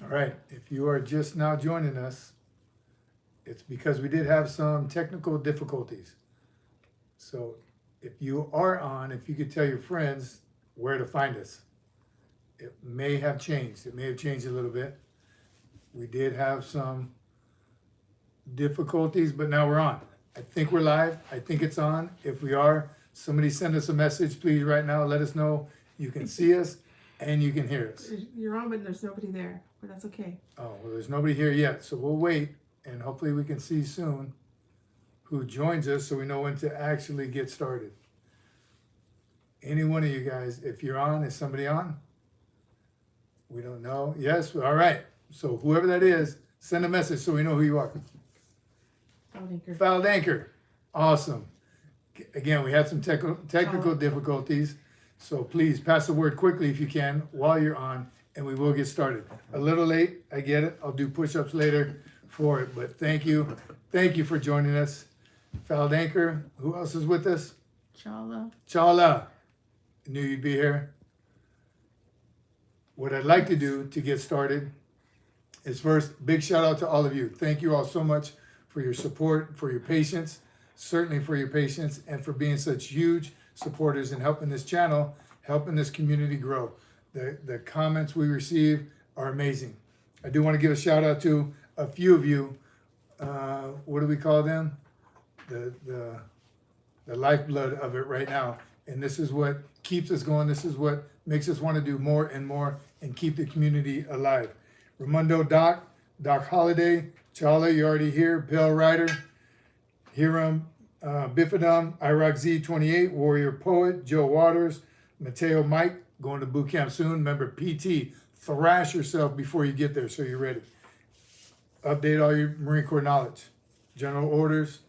All right, if you are just now joining us, it's because we did have some technical difficulties. So if you are on, if you could tell your friends where to find us. It may have changed. It may have changed a little bit. We did have some difficulties, but now we're on. I think we're live. I think it's on. If we are, somebody send us a message, please, right now. Let us know you can see us and you can hear us. You're on, but there's nobody there, but that's okay. Oh, well, there's nobody here yet, so we'll wait, and hopefully we can see soon who joins us so we know when to actually get started. Any one of you guys, if you're on, is somebody on? We don't know. Yes, all right. So whoever that is, send a message so we know who you are. Fouled anchor. Awesome. Again, we had some technical difficulties, so please pass the word quickly if you can while you're on, and we will get started. A little late, I get it. I'll do push-ups later for it, but thank you. Thank you for joining us. Fouled anchor. Who else is with us? Chala. Chala. Knew you'd be here. What I'd like to do to get started is first, big shout out to all of you. Thank you all so much for your support, for your patience, certainly for your patience, and for being such huge supporters and helping this channel, helping this community grow. The comments we receive are amazing. I do want to give a shout out to a few of you. What do we call them? The lifeblood of it right now. And this is what keeps us going. This is what makes us want to do more and more and keep the community alive. Ramundo Doc Holiday, Chala, you're already here. Pale Rider, Hiram Bifidum, Iraq Z28, Warrior Poet, Joe Waters, Mateo Mike, going to boot camp soon. Remember, PT, thrash yourself before you get there so you're ready. Update all your Marine Corps knowledge, general orders,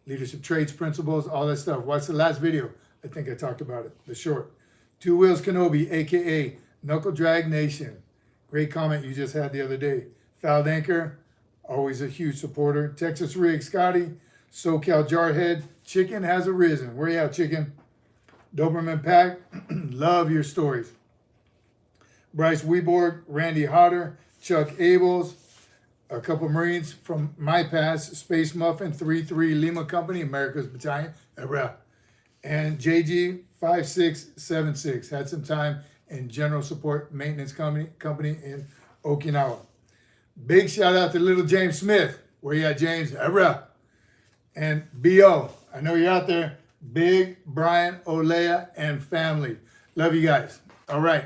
leadership traits, principles, all that stuff. Watch the last video. I think I talked about it, the short. Two Wheels Kenobi, AKA Knuckle Drag Nation. Great comment you just had the other day. Fouled Anchor, always a huge supporter. Texas Rig Scotty, SoCal Jarhead, Chicken has arisen. Where you at, Chicken? Doberman Pack, love your stories. Bryce Weborg, Randy Hodder, Chuck Abels, a couple Marines from my past, Space Muffin, 3-3 Lima Company, America's Battalion, and JG 5676 had some time in General Support Maintenance Company in Okinawa. Big shout out to little James Smith. Where you at, James? And B.O. I know you're out there. Big Brian Olea and family. Love you guys. All right.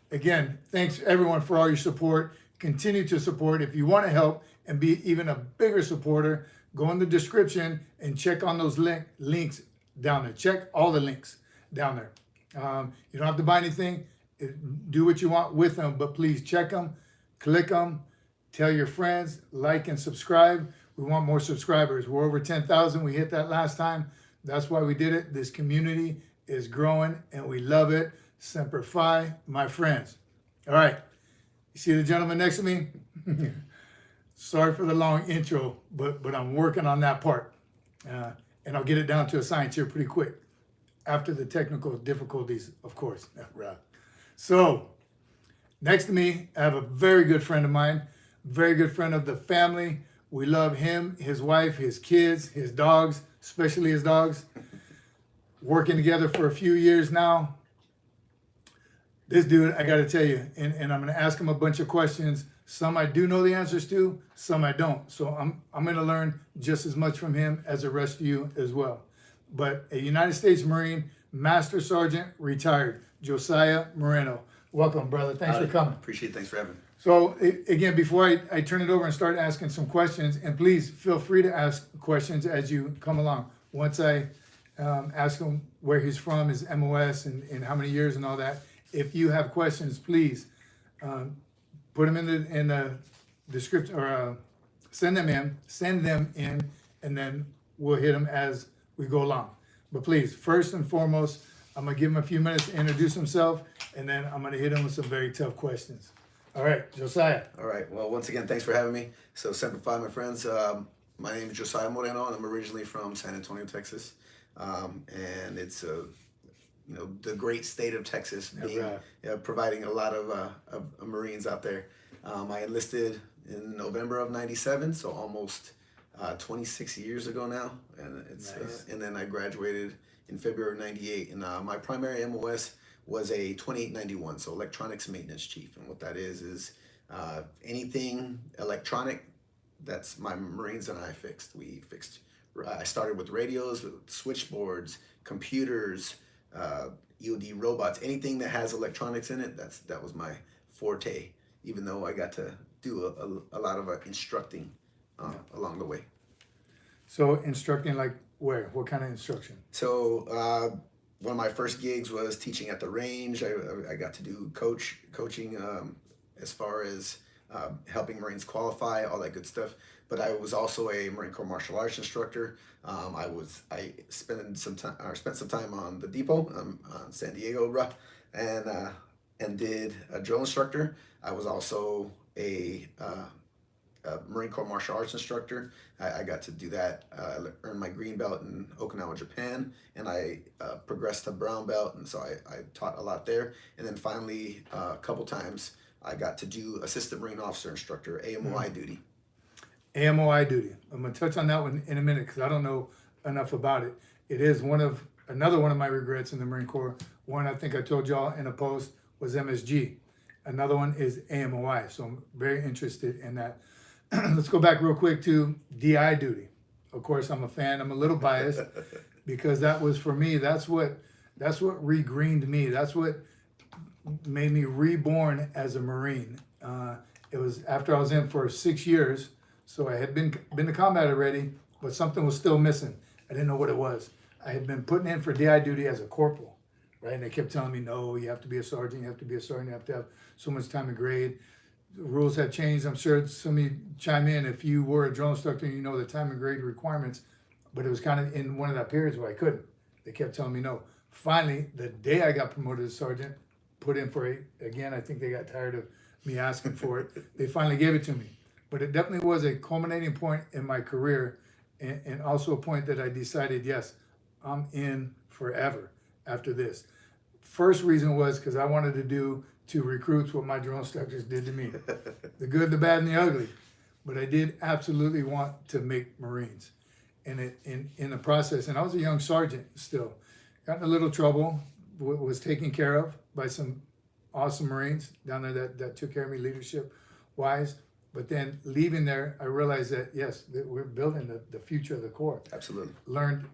Again, thanks everyone for all your support. Continue to support. If you want to help and be even a bigger supporter, go in the description and check on those links down there. Check all the links down there. You don't have to buy anything. Do what you want with them, but please check them, click them, tell your friends, like and subscribe. We want more subscribers. We're over 10,000. We hit that last time. That's why we did it. This community is growing and we love it. Semper Fi, my friends. All right. You see the gentleman next to me? Sorry for the long intro, but I'm working on that part. And I'll get it down to a science here pretty quick. After the technical difficulties, of course. So, next to me, I have a very good friend of mine, very good friend of the family. We love him, his wife, his kids, his dogs, especially his dogs. Working together for a few years now. This dude, I got to tell you, and I'm going to ask him a bunch of questions. Some I do know the answers to, some I don't. So I'm going to learn just as much from him as the rest of you as well. But a United States Marine, Master Sergeant, retired, Josiah Moreno. Welcome, brother. Thanks for coming. Appreciate it. Thanks for having me. So again, before I turn it over and start asking some questions, and please feel free to ask questions as you come along. Once I ask him where he's from, his MOS, and how many years and all that, if you have questions, please put them in the description or send them in, and then we'll hit them as we go along. But please, first and foremost, I'm gonna give him a few minutes to introduce himself, and then I'm gonna hit him with some very tough questions. All right, Josiah. All right. Well, once again, thanks for having me. So, Semper Fi, my friends. My name is Josiah Moreno, and I'm originally from San Antonio, Texas. And it's the great state of Texas, being providing a lot of Marines out there. I enlisted in November of '97, so almost 26 years ago now, and it's Nice. and then I graduated in February of '98, and my primary MOS was a 2891, so electronics maintenance chief, and what that is anything electronic. That's my Marines and I fixed. We fixed. I started with radios, switchboards, computers, EOD robots, anything that has electronics in it. That was my forte. Even though I got to do a lot of instructing along the way. So instructing like where? What kind of instruction? So one of my first gigs was teaching at the range. I got to do coaching as far as helping Marines qualify, all that good stuff. But I was also a Marine Corps martial arts instructor. I spent some time on the depot on San Diego, and did a drill instructor. I was also a Marine Corps martial arts instructor. I got to do that. I earned my green belt in Okinawa, Japan, and I progressed to brown belt, and so I taught a lot there. And then finally, a couple times, I got to do assistant Marine officer instructor, AMOI duty. AMOI duty. I'm gonna touch on that one in a minute because I don't know enough about it. It is another one of my regrets in the Marine Corps. One I think I told y'all in a post was MSG. Another one is AMOI. So I'm very interested in that. Let's go back real quick to DI duty. Of course, I'm a fan. I'm a little biased because that was for me. That's what regreened me. That's what made me reborn as a Marine. It was after I was in for 6 years, so I had been to combat already, but something was still missing. I didn't know what it was. I had been putting in for DI duty as a corporal, right? And they kept telling me, no, you have to be a sergeant, you have to be a sergeant, you have to have so much time to grade. The rules have changed. I'm sure some of you chime in if you were a drill instructor, you know the time and grade requirements, but it was kind of in one of that periods where I couldn't. They kept telling me no. Finally, the day I got promoted to sergeant, put in for it again. I think they got tired of me asking for it. They finally gave it to me. But it definitely was a culminating point in my career, and also a point that I decided, yes, I'm in forever after this. First reason was because I wanted to do to recruits what my drill instructors did to me. The good, the bad, and the ugly. But I did absolutely want to make Marines. And in the process, and I was a young sergeant still, got in a little trouble, was taken care of by some awesome Marines down there that took care of me leadership wise. But then leaving there, I realized that, yes, that we're building the future of the Corps. Absolutely. Learned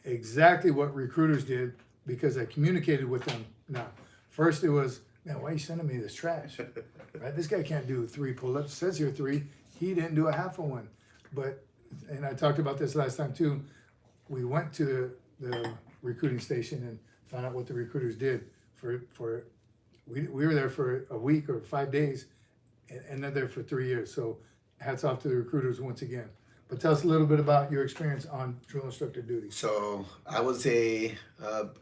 exactly what recruiters did because I communicated with them. Now, first it was, man, why are you sending me this trash? Right? This guy can't do 3 pull-ups. It says here 3. He didn't do a half of one. But, and I talked about this last time too, we went to the recruiting station and found out what the recruiters did we were there for a week or 5 days, and they're there for 3 years. So hats off to the recruiters once again. But tell us a little bit about your experience on drill instructor duty. So I was a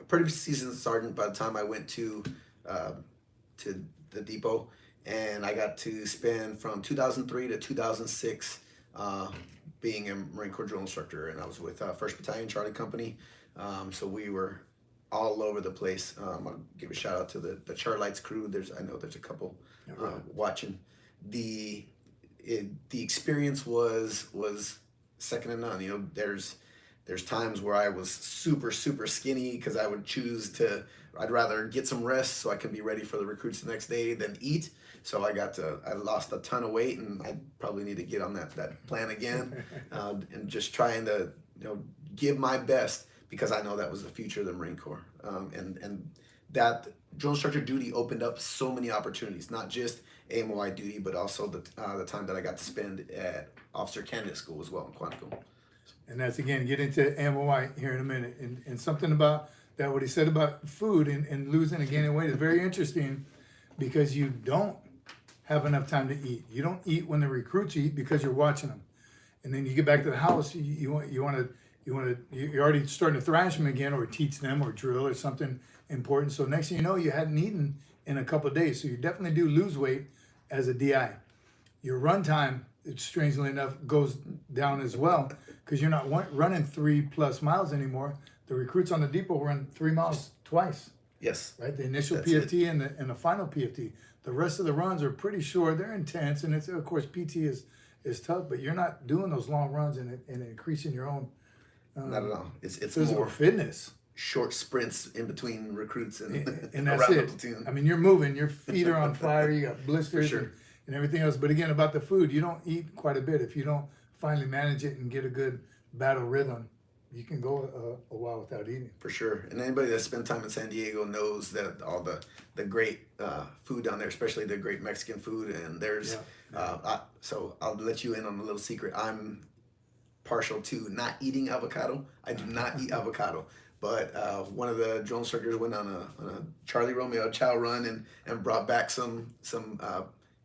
pretty seasoned sergeant by the time I went to the depot, and I got to spend from 2003 to 2006 being a Marine Corps drill instructor, and I was with 1st Battalion Charlie Company. So we were all over the place. I'll give a shout out to the Charlites crew. I know there's a couple watching. The experience was second to none. You know, there's times where I was super skinny because I'd rather get some rest so I can be ready for the recruits the next day than eat. So I lost a ton of weight, and I probably need to get on that plan again, and just trying to give my best, because I know that was the future of the Marine Corps. And that drill instructor duty opened up so many opportunities, not just AMOI duty, but also the time that I got to spend at Officer Candidate School as well in Quantico. And that's, again, get into AMOI here in a minute. And something about that, what he said about food and losing and gaining weight is very interesting, because you don't have enough time to eat. You don't eat when the recruits eat because you're watching them. And then you get back to the house, you're already starting to thrash them again, or teach them, or drill, or something important. So next thing you know, you hadn't eaten in a couple of days. So you definitely do lose weight as a DI. Your run time, strangely enough, goes down as well, because you're not running 3+ miles anymore. The recruits on the depot run 3 miles twice. Yes. Right? The initial That's PFT and the final PFT. the rest of the runs are pretty short. They're intense, and it's of course PT is tough, but you're not doing those long runs and increasing your own Not at all. It's physical more fitness. short sprints in between recruits and, And that's around the it. platoon. I mean, you're moving. Your feet are on fire. You got blisters sure. and everything else. But again, about the food, you don't eat quite a bit. If you don't finally manage it and get a good battle rhythm, you can go a while without eating. For sure. And anybody that spent time in San Diego knows that all the great food down there, especially the great Mexican food. And there's, so I'll let you in on a little secret. I'm partial to not eating avocado. I do not eat avocado. But one of the drill instructors went on a Charlie Romeo chow run and brought back some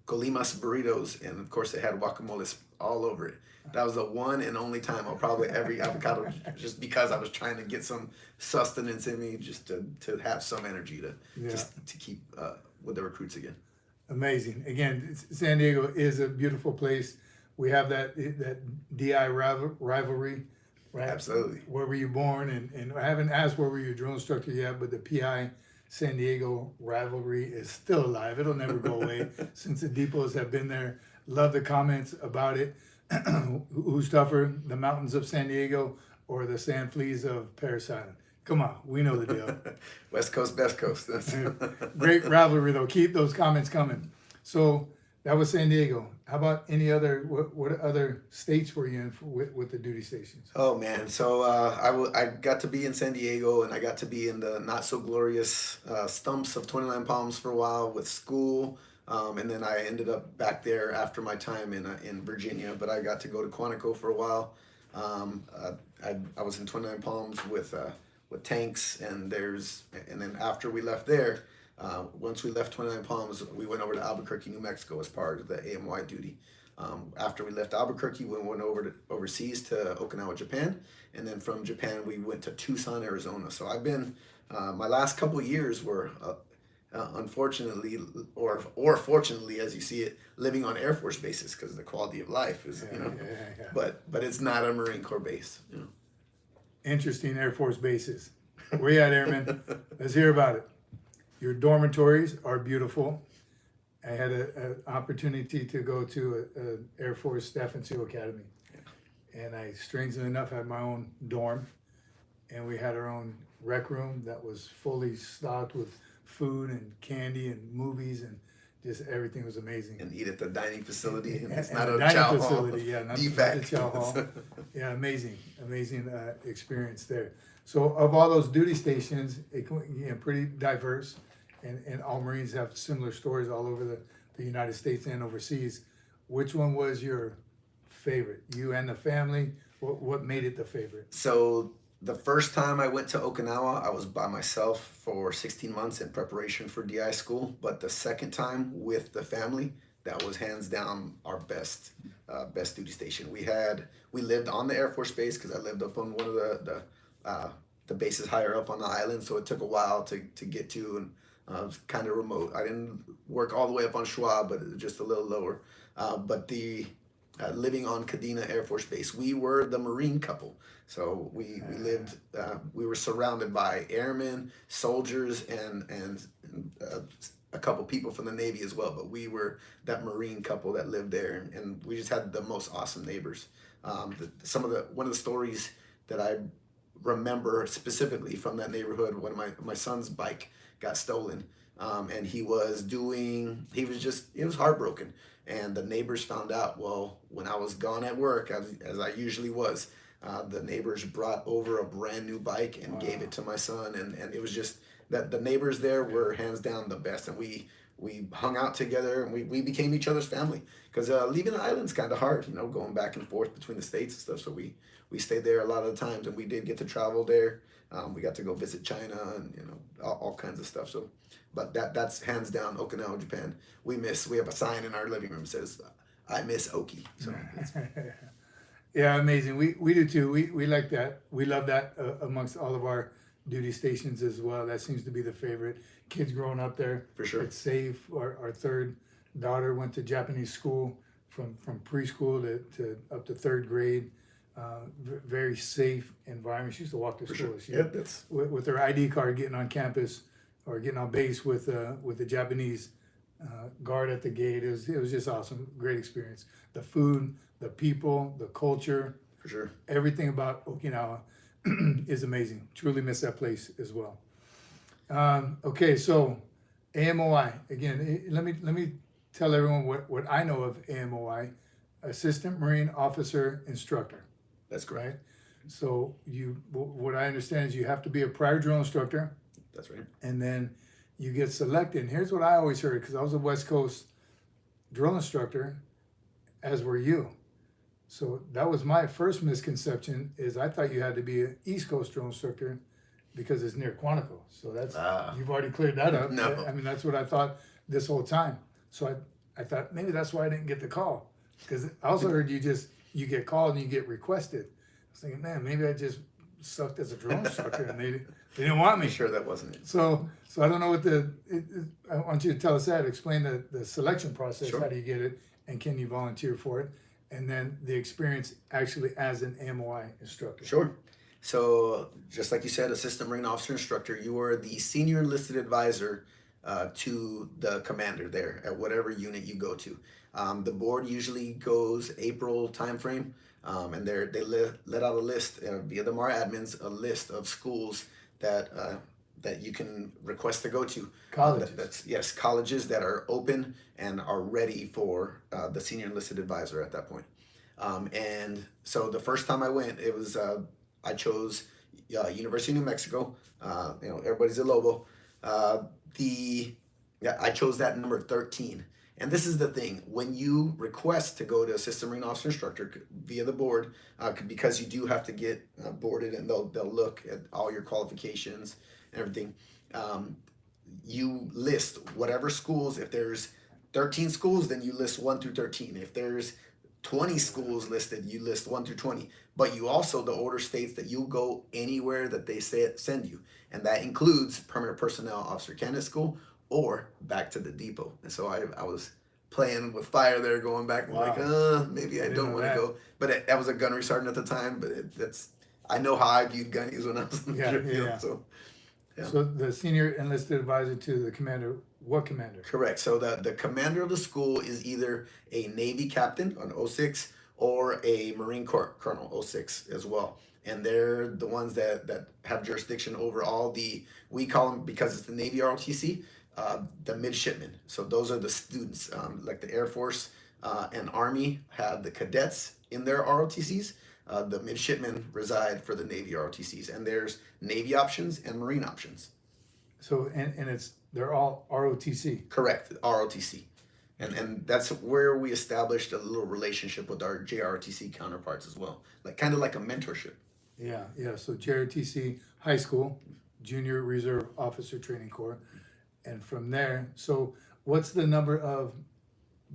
Colimas burritos. And of course, they had guacamole all over it. That was the one and only time I'll probably ever eat avocado, just because I was trying to get some sustenance in me, just to have some energy to keep with the recruits again. Amazing. Again, San Diego is a beautiful place. We have that DI rivalry, right? Absolutely. Where were you born? And I haven't asked where were you a drill instructor yet, but the PI San Diego rivalry is still alive. It'll never go away since the depots have been there. Love the comments about it. Who's tougher, the mountains of San Diego or the sand fleas of Paris Island? Come on, we know the deal. West Coast, best coast. Great rivalry though. Keep those comments coming. So that was San Diego. How about any other? What other states were you in with the duty stations? Oh man, so I got to be in San Diego, and I got to be in the not so glorious stumps of 29 Palms for a while with school. And then I ended up back there after my time in Virginia, but I got to go to Quantico for a while. I was in 29 Palms with tanks, and then after we left there, once we left 29 Palms, we went over to Albuquerque, New Mexico as part of the AMY duty. After we left Albuquerque, we went overseas to Okinawa, Japan, and then from Japan we went to Tucson, Arizona. So I've been my last couple of years were. Unfortunately, or fortunately, as you see it, living on Air Force bases because the quality of life is, but it's not a Marine Corps base. Interesting Air Force bases. Where you at, Airman? Let's hear about it. Your dormitories are beautiful. I had an opportunity to go to an Air Force Staff and SEAL Academy, and I, strangely enough, had my own dorm, and we had our own rec room that was fully stocked with food and candy and movies, and just everything was amazing. And eat at the dining facility. And it's And not the a dining chow facility, hall. not DFAC. the chow hall. Yeah, amazing experience there. So of all those duty stations, pretty diverse, and all Marines have similar stories all over the United States and overseas. Which one was your favorite? You and the family? What made it the favorite? So the first time I went to Okinawa, I was by myself for 16 months in preparation for DI school. But the second time with the family, that was hands down our best duty station. We lived on the Air Force base because I lived up on one of the bases higher up on the island, so it took a while to get to, and it was kind of remote. I didn't work all the way up on Schwab, but just a little lower. But living on Kadena Air Force Base, we were the Marine couple. So we lived, we were surrounded by airmen, soldiers, and a couple people from the Navy as well. But we were that Marine couple that lived there, and we just had the most awesome neighbors. One of the stories that I remember specifically from that neighborhood, one of my son's bike got stolen, and he was heartbroken. And the neighbors found out, well, when I was gone at work, as I usually was, the neighbors brought over a brand new bike and gave it to my son. And it was just that the neighbors there were hands down the best. And we hung out together, and we became each other's family. Because leaving the island's kind of hard, going back and forth between the states and stuff. So we stayed there a lot of the times, and we did get to travel there. We got to go visit China and all kinds of stuff. So, but that's hands down Okinawa, Japan. We have a sign in our living room that says, "I miss Oki." So yeah, amazing. We do too. We like that. We love that amongst all of our duty stations as well. That seems to be the favorite. Kids growing up there, for sure. It's safe. Our third daughter went to Japanese school from preschool to up to third grade. Very safe environment. She used to walk to school. Sure. With her ID card, getting on campus or getting on base with the Japanese guard at the gate. It was just awesome. Great experience. The food, the people, the culture, For sure. everything about Okinawa is amazing. Truly miss that place as well. Okay, so AMOI again. Let me tell everyone what I know of AMOI, Assistant Marine Officer Instructor. That's correct. Right. So what I understand is you have to be a prior drill instructor, That's right. and then you get selected. And here's what I always heard, because I was a West Coast drill instructor, as were you. So that was my first misconception, is I thought you had to be an East Coast drill instructor because it's near Quantico. So that's you've already cleared that up. No. I mean, that's what I thought this whole time. So I thought maybe that's why I didn't get the call, because I also heard you get called and you get requested. I was thinking, man, maybe I just sucked as a drill instructor and they didn't want me. I'm sure that wasn't it. So I don't know what I want you to tell us that. Explain the selection process. Sure. How do you get it, and can you volunteer for it? And then the experience actually as an AMOI instructor. Sure. So just like you said, Assistant Marine Officer Instructor, you are the senior enlisted advisor to the commander there at whatever unit you go to. The board usually goes April timeframe, and they let out a list via the MAR admins, a list of schools that you can request to go to. Colleges. Yes, colleges that are open and are ready for the senior enlisted advisor at that point. And so the first time I went, it was I chose University of New Mexico. Everybody's a Lobo. I chose that number 13. And this is the thing: when you request to go to Assistant Marine Officer Instructor via the board, because you do have to get boarded, and they'll look at all your qualifications and everything. You list whatever schools. If there's 13 schools, then you list 1 through 13. If there's 20 schools listed, you list 1 through 20. But you also, the order states that you'll go anywhere that they send you, and that includes Permanent Personnel Officer Candidate School or back to the depot. And so I was playing with fire there, going back and like, maybe I don't want to go. But I was a gunnery sergeant at the time. But I know how I viewed gunnies when I was in the field. So. Yeah. So the senior enlisted advisor to the commander, what commander? Correct. So the commander of the school is either a Navy captain, an 06, or a Marine Corps colonel, 06 as well. And they're the ones that have jurisdiction over all we call them, because it's the Navy ROTC, the midshipmen. So those are the students, like the Air Force and Army have the cadets in their ROTCs. The midshipmen reside for the Navy ROTCs, and there's Navy options and Marine options. So and they're all ROTC. Correct, ROTC, and that's where we established a little relationship with our JROTC counterparts as well, kind of like a mentorship. Yeah. So JROTC high school, Junior Reserve Officer Training Corps, and from there. So what's the number of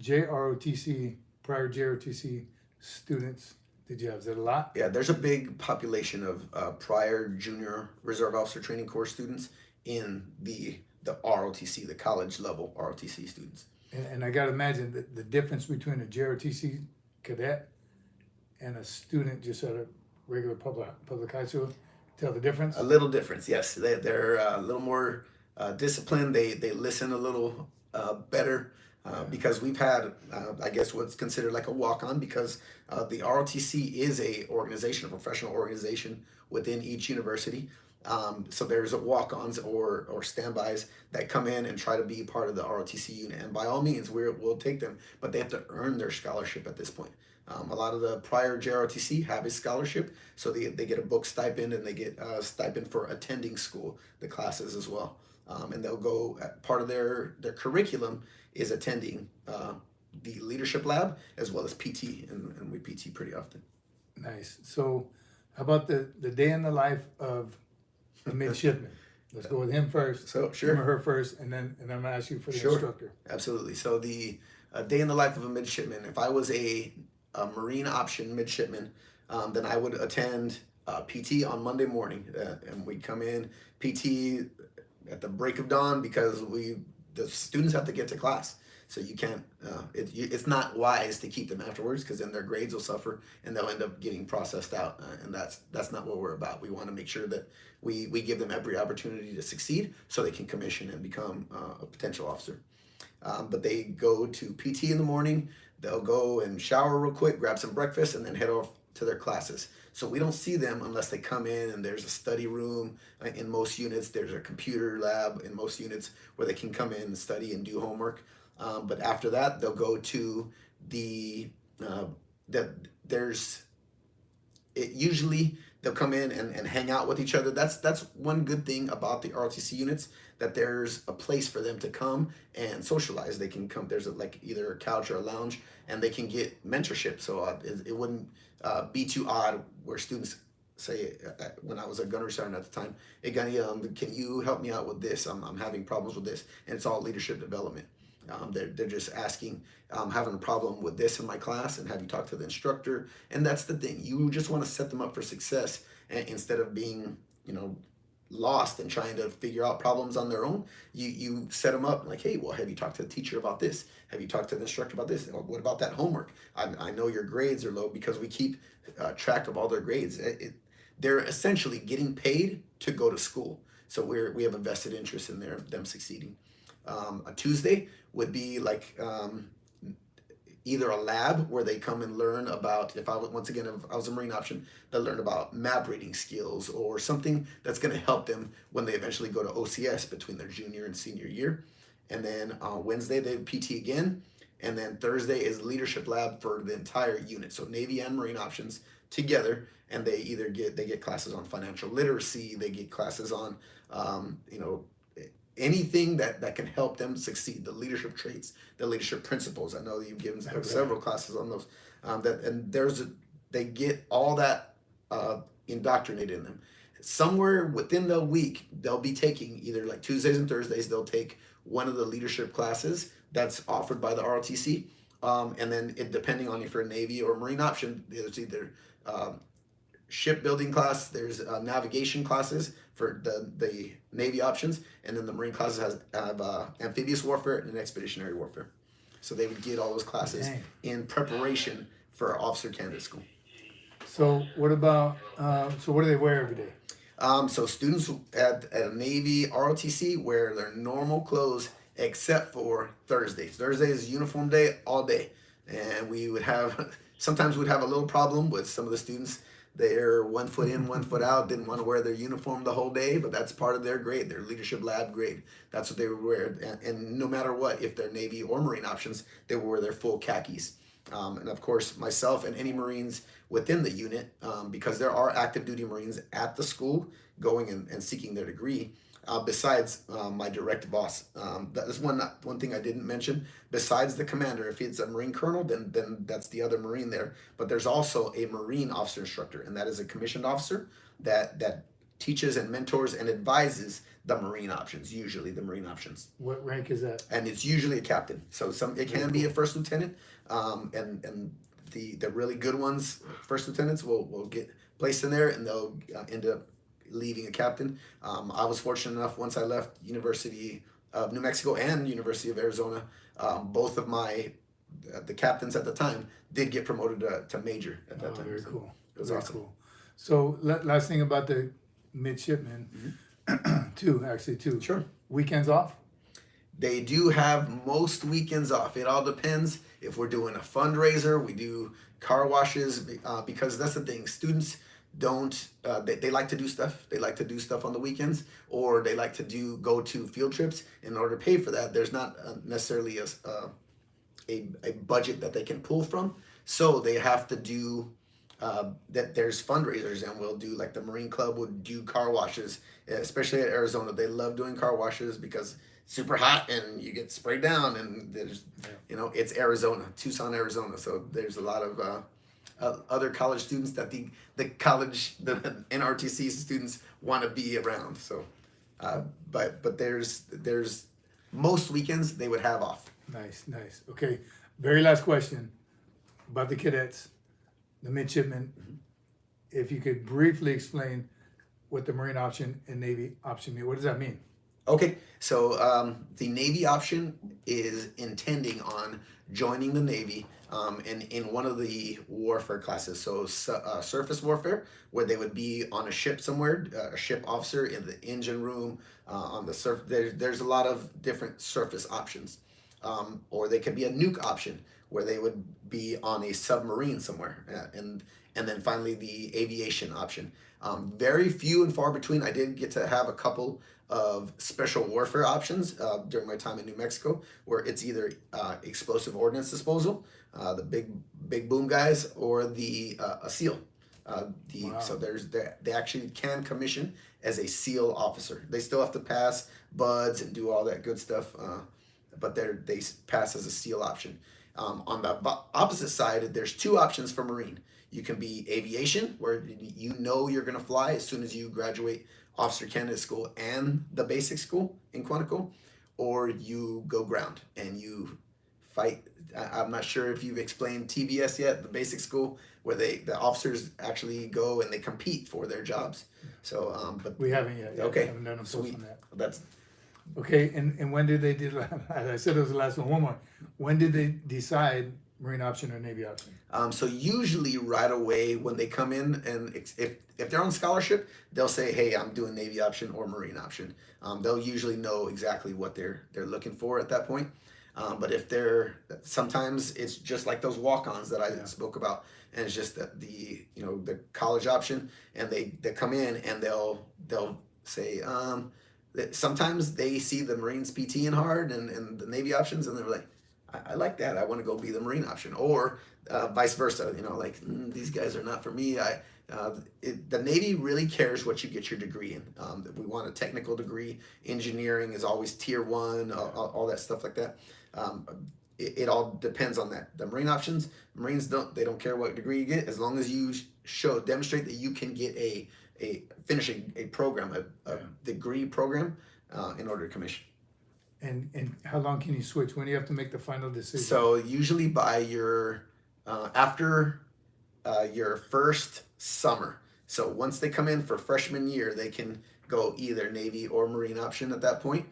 prior JROTC students? Did you have? Is it a lot? Yeah, there's a big population of prior Junior Reserve Officer Training Corps students in the ROTC, the college level ROTC students. And I got to imagine the difference between a JROTC cadet and a student just at a regular public high school. Tell the difference? A little difference, yes. They're a little more disciplined. They listen a little better. Because we've had, I guess, what's considered like a walk-on, because the ROTC is a professional organization within each university. So there's a walk-ons or standbys that come in and try to be part of the ROTC unit. And by all means, we'll take them, but they have to earn their scholarship at this point. A lot of the prior JROTC have a scholarship, so they get a book stipend, and they get a stipend for attending school, the classes as well. And they'll go, part of their curriculum is attending the leadership lab as well as PT, and we PT pretty often. Nice. So how about the day in the life of a midshipman? Let's go with him first. So sure. Him or her first, and then I'm gonna ask you for the Sure. instructor. Absolutely. So the day in the life of a midshipman, if I was a Marine option midshipman, then I would attend PT on Monday morning, and we'd come in PT at the break of dawn, because the students have to get to class. So you can't, it's not wise to keep them afterwards, because then their grades will suffer and they'll end up getting processed out. And that's not what we're about. We want to make sure that we give them every opportunity to succeed so they can commission and become a potential officer. but they go to PT in the morning. They'll go and shower real quick, grab some breakfast, and then head off to their classes. So we don't see them unless they come in and there's a study room in most units. There's a computer lab in most units where they can come in and study and do homework. But after that, they'll go to there's it usually they'll come in and hang out with each other. That's one good thing about the ROTC units, that there's a place for them to come and socialize. They can come, there's like either a couch or a lounge, and they can get mentorship. So it wouldn't be too odd where students say, when I was a gunner sergeant at the time, hey Gunny, can you help me out with this? I'm having problems with this. And it's all leadership development. They're just asking, I'm having a problem with this in my class, and have you talked to the instructor? And that's the thing. You just want to set them up for success, and instead of being, lost and trying to figure out problems on their own. You set them up like, hey, well, have you talked to the teacher about this? Have you talked to the instructor about this? What about that homework? I know your grades are low, because we keep track of all their grades. They're essentially getting paid to go to school. So we have a vested interest in them succeeding. A Tuesday would be like either a lab where they come and learn about, if I was a Marine option, they'll learn about map reading skills or something that's going to help them when they eventually go to OCS between their junior and senior year. And then Wednesday they PT again, and then Thursday is leadership lab for the entire unit. So Navy and Marine options together, and they get classes on financial literacy, they get classes on anything that can help them succeed, the leadership traits, the leadership principles. I know that you've given several classes on those. They get all that indoctrinated in them. Somewhere within the week, they'll be taking either like Tuesdays and Thursdays, they'll take one of the leadership classes that's offered by the ROTC. And then depending on if you're a Navy or Marine option, there's either shipbuilding class, there's navigation classes for the Navy options, and then the Marine classes have amphibious warfare and expeditionary warfare. So they would get all those classes in preparation for officer candidate school. So what about, so what do they wear every day? So students at a Navy ROTC wear their normal clothes except for Thursdays. Thursday is uniform day all day. And sometimes we'd have a little problem with some of the students. They're 1 foot in, 1 foot out, didn't want to wear their uniform the whole day, but that's part of their grade, their leadership lab grade. That's what they would wear. And no matter what, if they're Navy or Marine options, they would wear their full khakis. And of course, myself and any Marines within the unit, because there are active duty Marines at the school going and seeking their degree, besides my direct boss. That is one thing I didn't mention. Besides the commander, if it's a Marine colonel, then that's the other Marine there. But there's also a Marine officer instructor, and that is a commissioned officer that teaches and mentors and advises the Marine options, usually the Marine options. What rank is that? And it's usually a captain. So it can be a first lieutenant, and the really good ones, first lieutenants, will get placed in there, and they'll end up leaving a captain. I was fortunate enough, once I left University of New Mexico and University of Arizona, both of the captains at the time did get promoted to major at that time. Very So cool. It was Very awesome. cool. So last thing about the midshipmen, two. Sure. Weekends off? They do have most weekends off. It all depends. If we're doing a fundraiser, we do car washes, because that's the thing. Students don't, they like to do stuff. They like to do stuff on the weekends, or they like to go to field trips. In order to pay for that, there's not necessarily a budget that they can pull from. So they have to do that. There's fundraisers, and we'll do, like the Marine Club would do car washes, especially at Arizona. They love doing car washes because it's super hot and you get sprayed down, and there's, it's Arizona, Tucson, Arizona. So there's a lot of other college students that the NRTC students want to be around. So, but there's most weekends they would have off. Nice. Okay, very last question about the cadets, the midshipmen. If you could briefly explain what the Marine option and Navy option mean. What does that mean? Okay, so the Navy option is intending on joining the Navy in one of the warfare classes. So surface warfare, where they would be on a ship somewhere, a ship officer in the engine room, on the surface. There's a lot of different surface options. or they could be a nuke option where they would be on a submarine somewhere, and then finally the aviation option. Very few and far between. I did get to have a couple of special warfare options during my time in New Mexico, where it's either explosive ordnance disposal, the big boom guys, or the a SEAL. Wow. So they actually can commission as a SEAL officer. They still have to pass buds and do all that good stuff, but they pass as a SEAL option. On the opposite side, there's two options for Marine. You can be aviation, where you know you're going to fly as soon as you graduate officer candidate school and the basic school in Quantico, or you go ground and you fight. I'm not sure if you've explained TBS yet, the basic school, where the officers actually go and they compete for their jobs. So, but We haven't yet. Okay. We haven't done a post Sweet. on that. that's Okay, and when did they do? I said it was the last one. One more. When did they decide Marine option or Navy option? So usually right away when they come in, and if they're on scholarship, they'll say, "Hey, I'm doing Navy option or Marine option." They'll usually know exactly what they're looking for at that point. But if sometimes it's just like those walk-ons that I spoke about, and it's just that the college option, and they come in and they'll say, that sometimes they see the Marines PTing hard and the Navy options, and they're like, I like that. I want to go be the Marine option, or vice versa. These guys are not for me. The Navy really cares what you get your degree in. We want a technical degree. Engineering is always tier 1. All that stuff like that. It all depends on that. The Marine options, Marines don't care what degree you get, as long as you demonstrate that you can get finishing a program, a degree program, in order to commission. And how long can you switch? When do you have to make the final decision? So usually by your after your first summer. So once they come in for freshman year, they can go either Navy or Marine option at that point.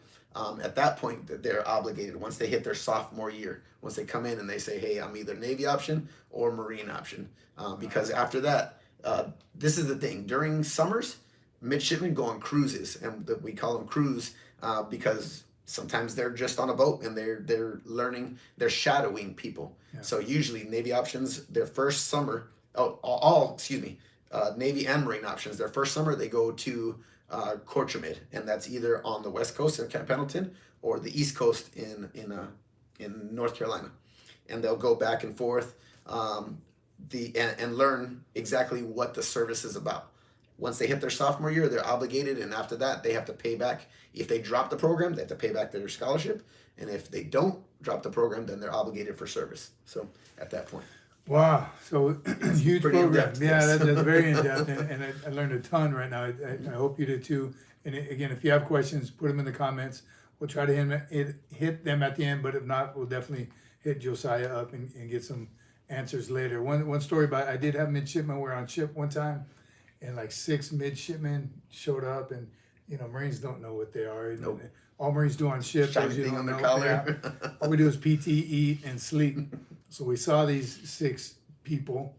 At that point, they're obligated. Once they hit their sophomore year, once they come in and they say, "Hey, I'm either Navy option or Marine option," because after that, this is the thing. During summers, midshipmen go on cruises, and we call them cruise because sometimes they're just on a boat and they're learning, they're shadowing people. Yeah. So usually Navy options, their first summer, Navy and Marine options, their first summer they go to Cortramid, and that's either on the West Coast in Camp Pendleton or the East Coast in North Carolina, and they'll go back and forth and learn exactly what the service is about. Once they hit their sophomore year, they're obligated, and after that, they have to pay back. If they drop the program, they have to pay back their scholarship, and if they don't drop the program, then they're obligated for service. So at that point. Wow, so huge Pretty program. in-depth, Yeah, yes. that's very in-depth, and I learned a ton right now. I hope you did too. And again, if you have questions, put them in the comments. We'll try to hit them at the end, but if not, we'll definitely hit Josiah up and get some answers later. One story about, I did have midshipmen. We were on ship one time, and like 6 midshipmen showed up, and Marines don't know what they are. Nope. All Marines do on ship, Shiny those you thing don't on their know. collar. Yeah. All we do is PT, eat, and sleep. So we saw these 6 people,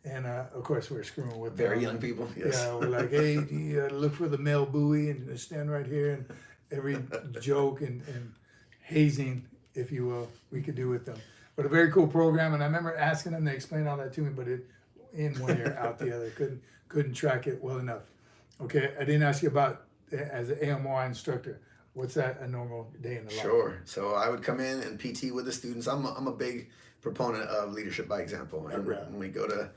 and of course we're screwing with them. Very young people, yes. Yeah, we're like, hey, you gotta look for the male buoy and stand right here, and every joke and hazing, if you will, we could do with them. But a very cool program, and I remember asking them, they explained all that to me, but it in one ear, out the other. Couldn't track it well enough. Okay, I didn't ask you about, as an AMY instructor, what's that a normal day in the life? Sure. So I would come in and PT with the students. I'm a big proponent of leadership by example. And when we go to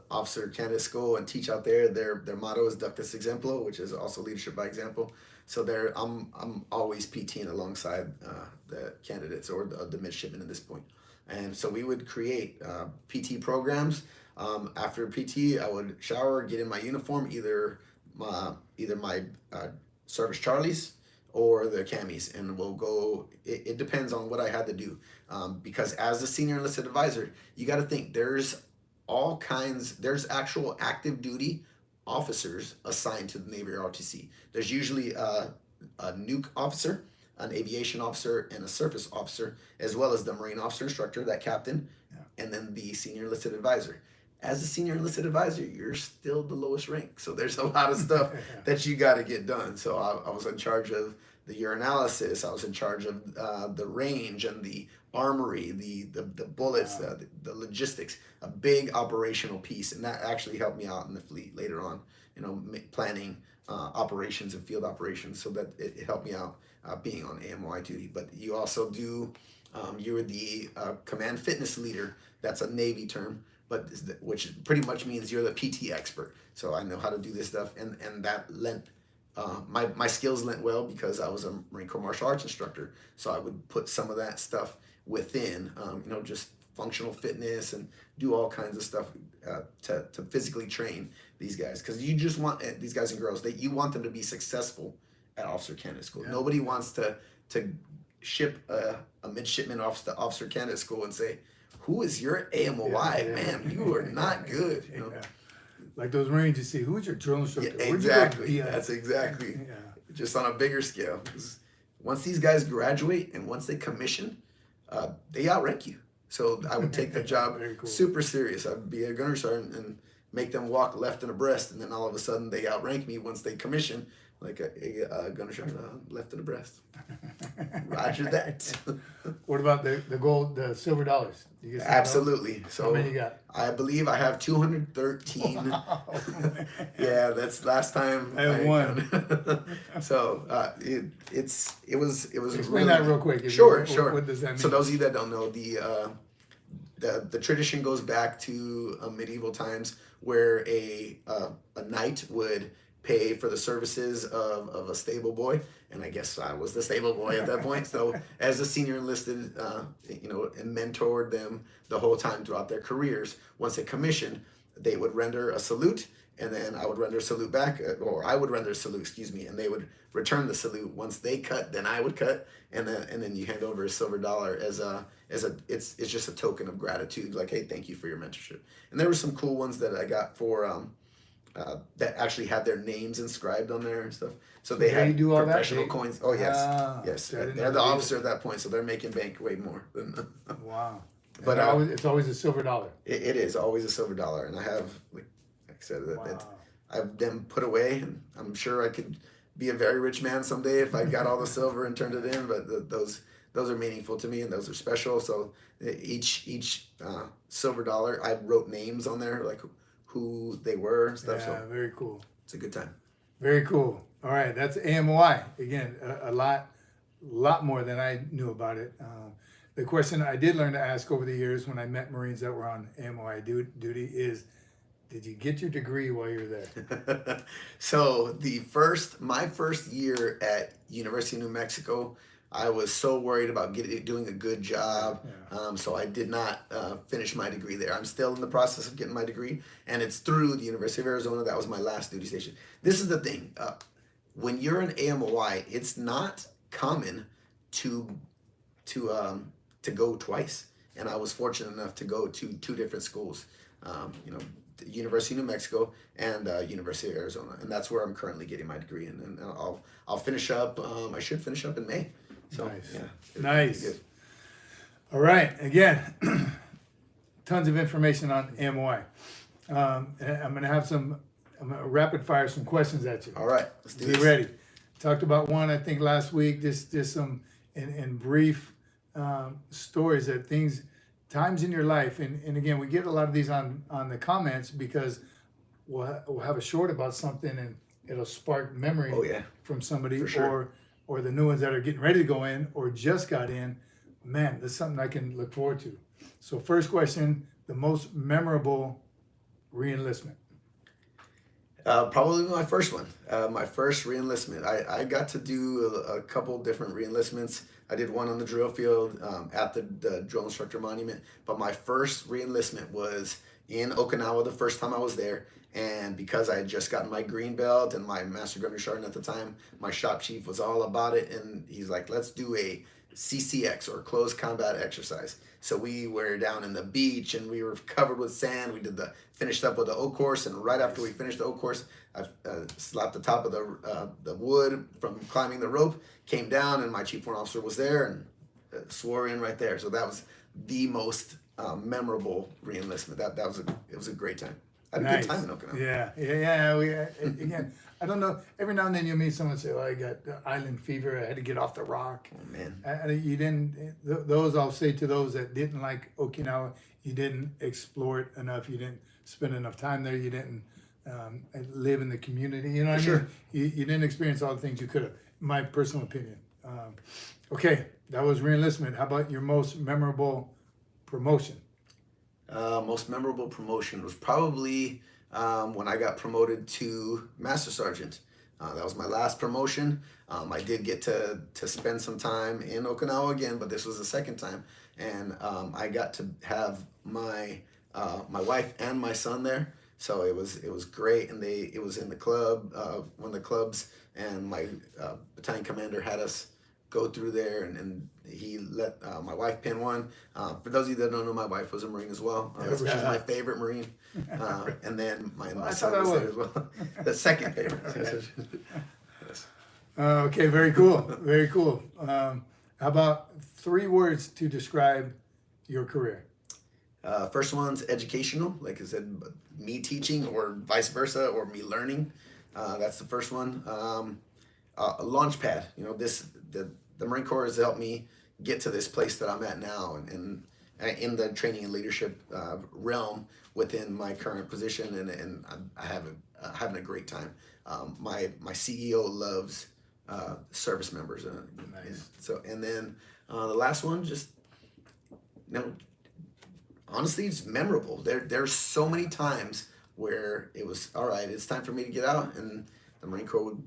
officer candidate school and teach out there, their motto is Ductus Exemplo, which is also leadership by example. So I'm always PTing alongside the candidates or the midshipmen at this point. And so we would create PT programs. After PT, I would shower, get in my uniform, either my service Charlies or the camis, and we'll go. It depends on what I had to do, because as a senior enlisted advisor, you got to think there's all kinds. There's actual active duty officers assigned to the Navy ROTC. There's usually a nuke officer, an aviation officer, and a surface officer, as well as the Marine officer instructor, that captain, and then the senior enlisted advisor. As a senior enlisted advisor, you're still the lowest rank. So there's a lot of stuff that you got to get done. So I was in charge of the urinalysis. I was in charge of the range and the armory, the bullets, the logistics, a big operational piece, and that actually helped me out in the fleet later on. Planning operations and field operations, so that it helped me out being on AMOI duty. But you also do, you're the command fitness leader. That's a Navy term, but which pretty much means you're the PT expert. So I know how to do this stuff, and that lent. My skills lent well because I was a Marine Corps martial arts instructor, so I would put some of that stuff within, just functional fitness and do all kinds of stuff to physically train these guys, because you just want these guys and girls that you want them to be successful at officer candidate school. Yeah. Nobody wants to ship a midshipman off to officer candidate school and say, "Who is your AMOI, man? You are not good." Yeah. Like those Marines you see, who's your drill instructor? Yeah, exactly. That's exactly. Just on a bigger scale. Once these guys graduate and once they commission, they outrank you. So I would take that job super serious. I'd be a gunner sergeant and make them walk left and abreast, and then all of a sudden they outrank me once they commission, like a gunner sergeant left and abreast. Roger that. What about the gold, the silver dollars? You get Absolutely. So how many you got? I believe I have 213. Yeah, that's last time I have one. So it was Explain that real quick. Sure. What does that mean? So those of you that don't know, the tradition goes back to medieval times, where a knight would pay for the services of a stable boy, and I guess I was the stable boy at that point. So as a senior enlisted, and mentored them the whole time throughout their careers. Once they commissioned, they would render a salute, and then I would render a salute back, or I would render a salute, and they would return the salute. Once they cut, then I would cut, and then you hand over a silver dollar it's just a token of gratitude, like, hey, thank you for your mentorship. And there were some cool ones that I got for that actually had their names inscribed on there and stuff. So they had professional coins. Oh yes, yes. They're the officer at that point, so they're making bank way more than. Wow. But it's always a silver dollar. It is always a silver dollar, and I have, like I said, I've them put away, and I'm sure I could be a very rich man someday if I got all the silver and turned it in. But those are meaningful to me, and those are special. So each silver dollar, I wrote names on there, like who they were and stuff. Yeah, so very cool. It's a good time. Very cool. All right, that's AMOI. Again, a lot more than I knew about it. The question I did learn to ask over the years when I met Marines that were on AMOI duty is, did you get your degree while you were there? So my first year at University of New Mexico, I was so worried about doing a good job, so I did not finish my degree there. I'm still in the process of getting my degree, and it's through the University of Arizona. That was my last duty station. This is the thing. When you're an AMOI, it's not common to go twice, and I was fortunate enough to go to two different schools. University of New Mexico and University of Arizona, and that's where I'm currently getting my degree in. And I'll finish up. I should finish up in May. So, nice. Yeah, nice. All right. Again, tons of information on AMOI. I'm gonna have I'm gonna rapid fire some questions at you. All right. Let's do this. Be ready. Talked about one, I think, last week. Just some in brief stories that times in your life, and again, we get a lot of these on the comments because we'll have a short about something and it'll spark memory from somebody, For sure. or the new ones that are getting ready to go in or just got in. Man, that's something I can look forward to. So first question, the most memorable re-enlistment. Probably my first one. My first re-enlistment. I got to do a couple different re-enlistments. I did one on the drill field at the drill instructor monument. But my first re-enlistment was in Okinawa the first time I was there. And because I had just gotten my green belt and my master gunner sergeant at the time, my shop chief was all about it. And he's like, let's do a CCX, or close combat exercise. So we were down in the beach and we were covered with sand. We finished up with the O course, and right after we finished the O course, I slapped the top of the wood from climbing the rope, came down, and my chief warrant officer was there and swore in right there. So that was the most memorable re-enlistment. It was a great time. I had a good time in Okinawa. Yeah. Again, I don't know. Every now and then you meet someone say, "Oh, I got island fever. I had to get off the rock." Oh man. You didn't. Those I'll say to those that didn't like Okinawa, you didn't explore it enough. You didn't spend enough time there. You didn't live in the community. You know what I mean? You didn't experience all the things you could have. My personal opinion. Okay, that was reenlistment. How about your most memorable promotion? Most memorable promotion was probably when I got promoted to Master Sergeant. That was my last promotion. I did get to spend some time in Okinawa again, but this was the second time, and I got to have my wife and my son there. So it was great, and it was in the club, one of the clubs, and my battalion commander had us go through there, and he let my wife pin one. For those of you that don't know, my wife was a Marine as well, which is my favorite Marine. And then my son was there as well. The second favorite. Yes. Okay, very cool. Very cool. How about 3 words to describe your career? First one's educational, like I said, me teaching or vice versa, or me learning. That's the first one. A launch pad. You know, the Marine Corps has helped me get to this place that I'm at now, and in the training and leadership realm within my current position, and I have having a great time. My CEO loves service members. Nice. And then the last one, just honestly, it's memorable. There's so many times where it was all right. It's time for me to get out, and the Marine Corps would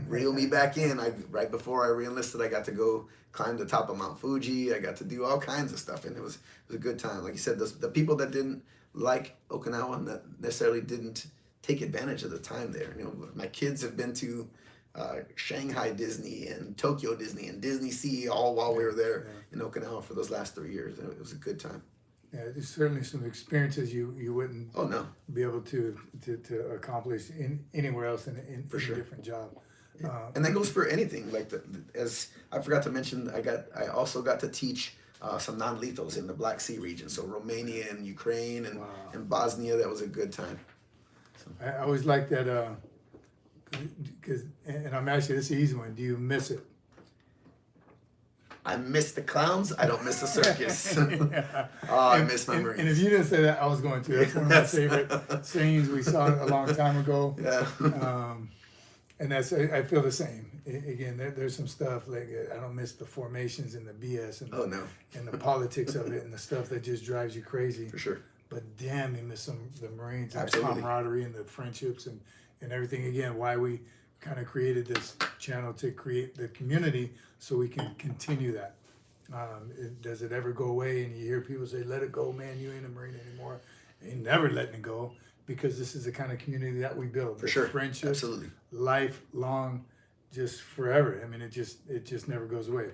reel me back in. Right before I reenlisted, I got to go climb the top of Mount Fuji. I got to do all kinds of stuff, and it was a good time. Like you said, the people that didn't like Okinawa, that necessarily didn't take advantage of the time there. You know, my kids have been to Shanghai Disney and Tokyo Disney and Disney Sea all while we were there in Okinawa for those last 3 years. It was a good time. Yeah, there's certainly some experiences you wouldn't be able to accomplish anywhere else in a different job. And that goes for anything. Like as I forgot to mention, I also got to teach some non-lethals in the Black Sea region. So Romania and Ukraine and Bosnia. That was a good time. So. I always like that because, and I'm actually, this is an easy one. Do you miss it? I miss the clowns. I don't miss the circus. I miss my Marines. And if you didn't say that, I was going to. That's one of my favorite sayings. We saw it a long time ago. Yeah. And I feel the same. Again, there's some stuff like I don't miss the formations and the BS and and the politics of it and the stuff that just drives you crazy. For sure. But damn, you miss the Marines and Absolutely. the camaraderie and the friendships and everything. Again, why we kind of created this channel to create the community so we can continue that. Does it ever go away? And you hear people say, "Let it go, man. You ain't a Marine anymore." Ain't never letting it go, because this is the kind of community that we build. For sure. Friendships, Absolutely. lifelong, just forever. I mean, it just never goes away.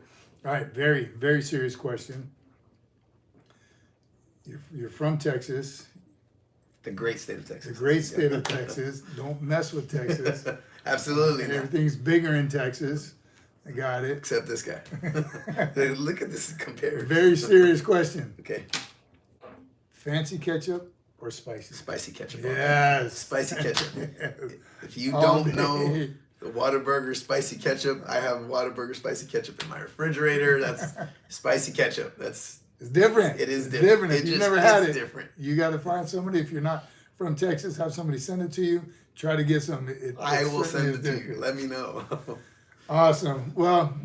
All right, very, very serious question. You're from Texas. The great state of Texas. The great state of Texas. Don't mess with Texas. Absolutely. Everything's bigger in Texas. I got it. Except this guy. Look at this comparison. Very serious question. Okay. Fancy ketchup or spicy? Spicy ketchup. Yes. Spicy ketchup. If you All don't know day. the Whataburger spicy ketchup, I have Whataburger spicy ketchup in my refrigerator. That's spicy ketchup. It's different. It is It's different. If you've never had it, different. you got to find somebody. If you're not from Texas, have somebody send it to you. Try to get some. I will send certainly it is to you. Let me know. Awesome. Well,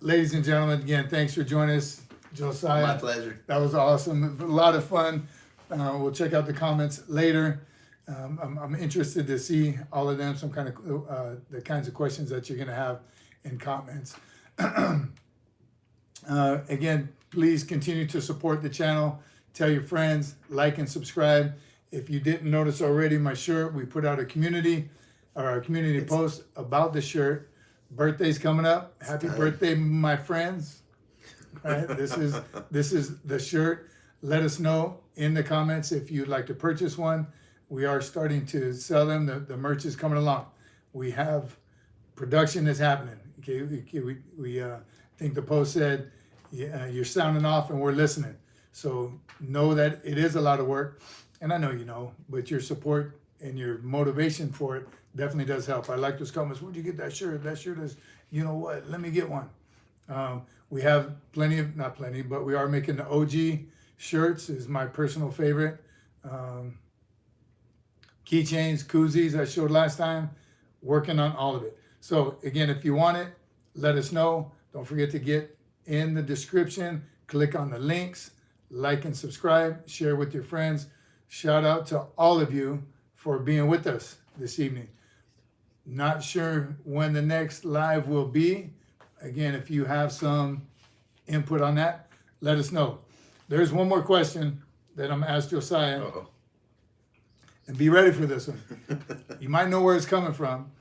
ladies and gentlemen, again, thanks for joining us, Josiah. My pleasure. That was awesome. A lot of fun. We'll check out the comments later. I'm interested to see all of them, some kind of the kinds of questions that you're going to have in comments. Again, please continue to support the channel. Tell your friends, like and subscribe. If you didn't notice already, my shirt, we put out a community post about the shirt. Birthday's coming up. Happy birthday, my friends. All right, this is the shirt. Let us know in the comments if you'd like to purchase one. We are starting to sell them. The merch is coming along. We have production is happening. Okay, we think the post said you're sounding off and we're listening. So know that it is a lot of work. and I know you know, but your support and your motivation for it definitely does help. I like those comments. Where'd you get that shirt? That shirt is, you know what? Let me get one. We have plenty of, not plenty, but we are making the OG shirts is my personal favorite. Keychains, koozies I showed last time, working on all of it. So again, if you want it, let us know. Don't forget to get in the description, click on the links, like and subscribe, share with your friends. Shout out to all of you for being with us this evening. Not sure when the next live will be. Again, if you have some input on that, let us know. There's one more question that I'm gonna ask Josiah. Uh-oh. And be ready for this one. You might know where it's coming from.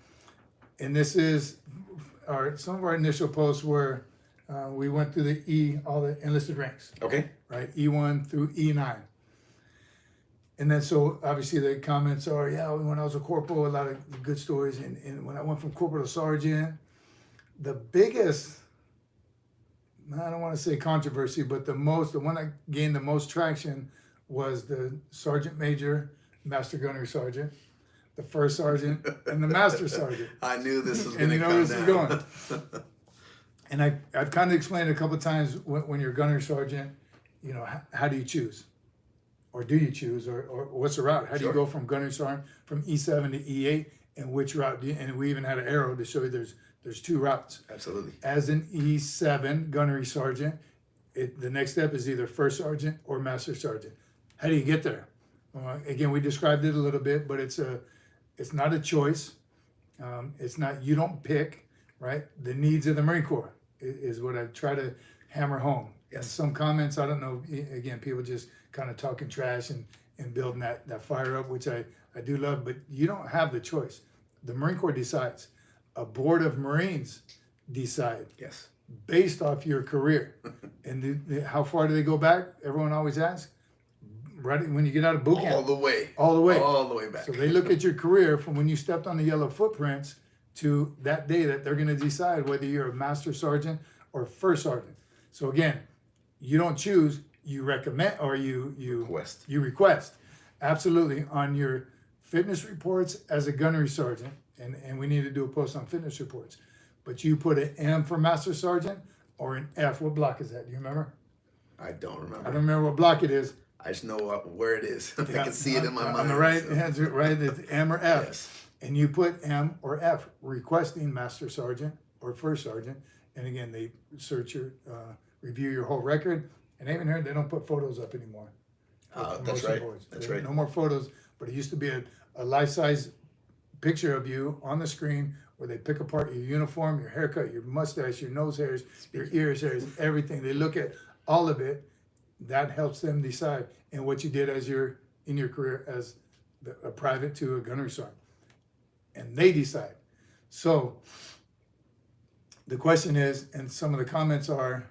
And this is some of our initial posts where we went through all the enlisted ranks, Okay. right? E1 through E9. And then so obviously the comments are, yeah, when I was a corporal, a lot of good stories. And when I went from corporal to sergeant, the biggest, I don't want to say controversy, but the one that gained the most traction was the sergeant major, master gunnery sergeant, the first sergeant, and the master sergeant. I knew this was And going to you know come where this down. is going. And I've kind of explained a couple of times when you're a gunnery sergeant, you know, how do you choose? Or do you choose? Or what's the route? How do you Sure. go from gunnery sergeant from E7 to E8? And which route do you, and we even had an arrow to show you there's two routes. Absolutely. As an E7 gunnery sergeant, the next step is either first sergeant or master sergeant. How do you get there? Again, we described it a little bit, but it's not a choice. It's not, you don't pick, right? The needs of the Marine Corps is what I try to hammer home. Yes. And some comments, I don't know, again, people just kind of talking trash and building that fire up, which I do love, but you don't have the choice. The Marine Corps decides. A board of Marines decide Yes. based off your career. And how far do they go back? Everyone always asks. Right when you get out of boot camp. All the way. All the way. All the way back. So they look at your career from when you stepped on the yellow footprints to that day that they're going to decide whether you're a master sergeant or first sergeant. So again, you don't choose, you recommend or you Request. You request. Absolutely. On your fitness reports as a gunnery sergeant, and we need to do a post on fitness reports, but you put an M for master sergeant or an F. What block is that? Do you remember? I don't remember. I don't remember what block it is. I just know where it is. I Yeah, can see it in my mind. On the right so. hand, right, it's M or F. Yes. And you put M or F, requesting master sergeant or first sergeant. And again, they search your, review your whole record. And I even heard they don't put photos up anymore. That's Promotion right. boards. That's There are right. No more photos, but it used to be a life-size picture of you on the screen where they pick apart your uniform, your haircut, your mustache, your nose hairs, your ears hairs, everything. They look at all of it. That helps them decide and what you did in your career as a private to a gunnery sergeant, and they decide. So the question is, and some of the comments are,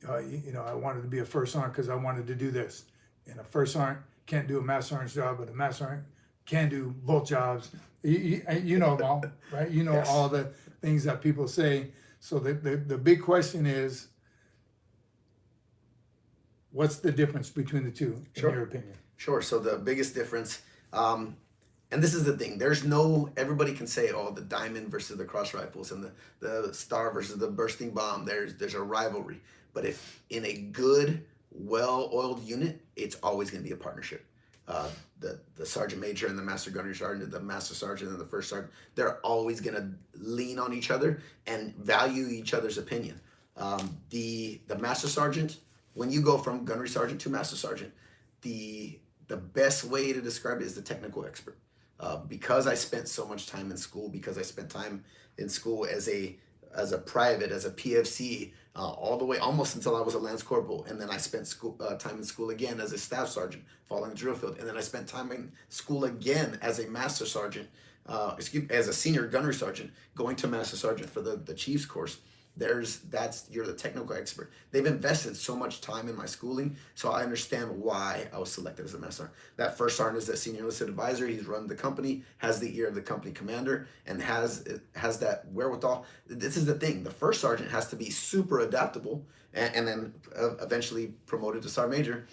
I wanted to be a first sergeant because I wanted to do this, and a first sergeant can't do a master sergeant's job, but a master sergeant can do both jobs. You know them all, right? You know Yes. all the things that people say. So the big question is, what's the difference between the two, Sure. in your opinion? Sure. So the biggest difference, and this is the thing, everybody can say, oh, the diamond versus the cross rifles and the star versus the bursting bomb, there's a rivalry. But if in a good, well-oiled unit, it's always going to be a partnership. The sergeant major and the master gunnery sergeant, the master sergeant and the first sergeant, they're always going to lean on each other and value each other's opinion. The master sergeant, when you go from gunnery sergeant to master sergeant, the best way to describe it is the technical expert. Because I spent so much time in school, because I spent time in school as a private, as a PFC, all the way almost until I was a lance corporal, and then I spent time in school again as a staff sergeant, following the drill field, and then I spent time in school again as a master sergeant, as a senior gunnery sergeant, going to master sergeant for the chief's course. You're the technical expert. They've invested so much time in my schooling, so I understand why I was selected as a master. That first sergeant is that senior enlisted advisor. He's run the company, has the ear of the company commander, and has that wherewithal. This is the thing. The first sergeant has to be super adaptable, and then eventually promoted to sergeant major.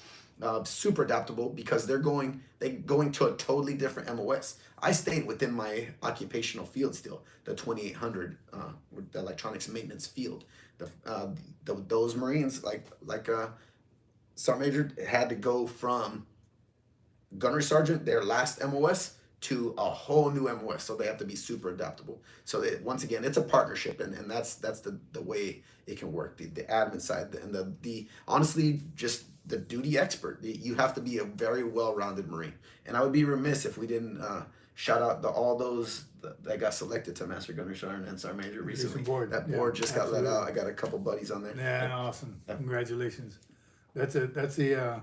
super adaptable because they're going to a totally different MOS. I stayed within my occupational field still, the 2800, the electronics maintenance field. Those Marines, like Sergeant Major, had to go from gunnery sergeant, their last MOS, to a whole new MOS. So they have to be super adaptable. So once again, it's a partnership, and that's the way it can work. The admin side and the honestly just the duty expert. You have to be a very well-rounded Marine. And I would be remiss if we didn't shout out all those that got selected to Master Gunnery Sergeant and Sergeant Major recently. That board just got let out. I got a couple buddies on there. Yeah, awesome. Congratulations. That's a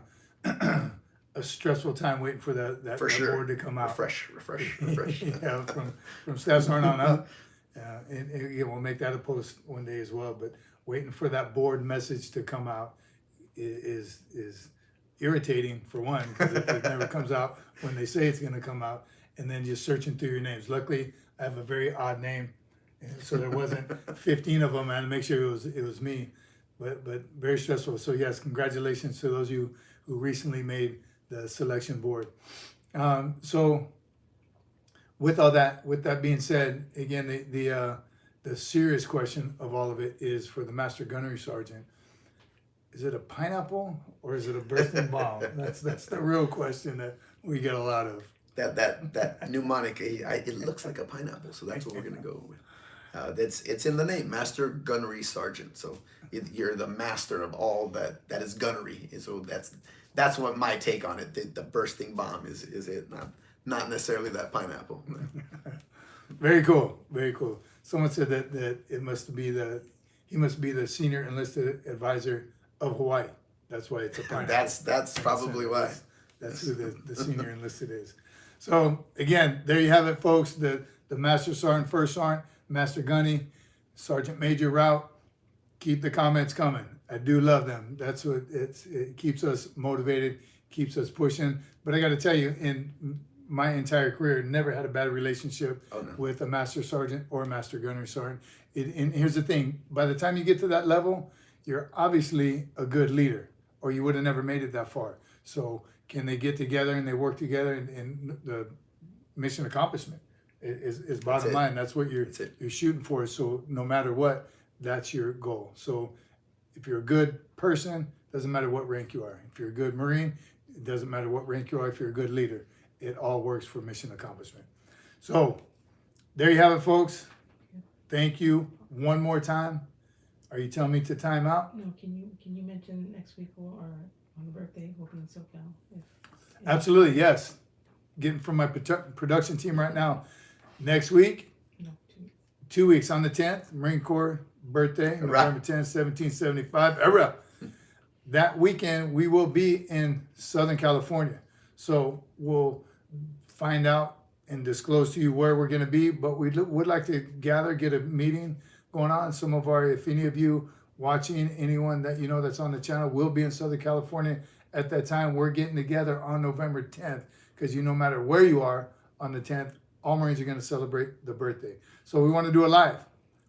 stressful time waiting for that For sure. board to come out. Refresh. Yeah, from Staff Sergeant on up. And again, we'll make that a post one day as well. But waiting for that board message to come out is irritating for one, because it never comes out when they say it's going to come out, and then just searching through your names. Luckily, I have a very odd name, and so there wasn't 15 of them. I had to make sure it was me, but very stressful. So yes, congratulations to those of you who recently made the selection board. So with that being said, again, the serious question of all of it is for the Master Gunnery Sergeant. Is it a pineapple or is it a bursting bomb? That's the real question that we get a lot of. That mnemonic, it looks like a pineapple, so that's what we're gonna go with. It's in the name, Master Gunnery Sergeant. So you're the master of all that is gunnery. So that's what my take on it. The bursting bomb is it, not necessarily that pineapple. Very cool, very cool. Someone said that he must be the senior enlisted advisor of Hawaii. That's why it's a pineapple. That's probably why. That's who the senior enlisted is. So again, there you have it, folks. The Master Sergeant, First Sergeant, Master Gunny, Sergeant Major route. Keep the comments coming. I do love them. That's what it keeps us motivated, keeps us pushing. But I got to tell you, in my entire career, never had a bad relationship with a Master Sergeant or a Master Gunnery Sergeant. And here's the thing: by the time you get to that level, you're obviously a good leader, or you would have never made it that far. So can they get together and they work together, and the mission accomplishment is bottom line. That's what you're shooting for. So no matter what, that's your goal. So if you're a good person, doesn't matter what rank you are. If you're a good Marine, it doesn't matter what rank you are. If you're a good leader, it all works for mission accomplishment. So there you have it, folks. Thank you one more time. Are you telling me to time out? No, can you mention next week or on the birthday we'll be in SoCal? Absolutely, yes. Getting from my production team right now. Next week, No, 2 weeks on the 10th, Marine Corps birthday, November 10th, 1775. Era. That weekend, we will be in Southern California. So we'll find out and disclose to you where we're going to be, but we would like to get a meeting going on. If any of you watching, anyone that you know that's on the channel will be in Southern California at that time. We're getting together on November 10th, because no matter where you are on the 10th, all Marines are going to celebrate the birthday. So we want to do it live.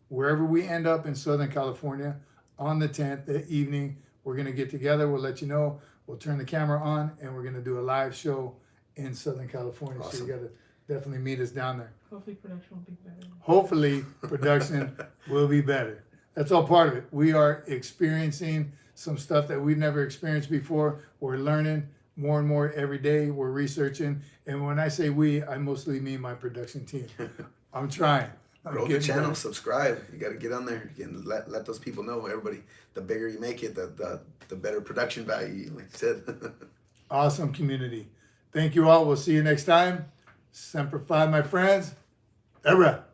Wherever we end up in Southern California on the 10th, that evening, we're going to get together. We'll let you know. We'll turn the camera on, and we're going to do a live show in Southern California. Awesome. So you got to definitely meet us down there. hopefully production will be better. Hopefully production will be better. That's all part of it. We are experiencing some stuff that we've never experienced before. We're learning more and more every day. We're researching. And when I say we, I mostly mean my production team. I'm trying. Grow the channel, subscribe. You got to get on there and let those people know. Everybody, the bigger you make it, the better production value, like you said. Awesome community. Thank you all. We'll see you next time. Semper Fi, my friends. Era.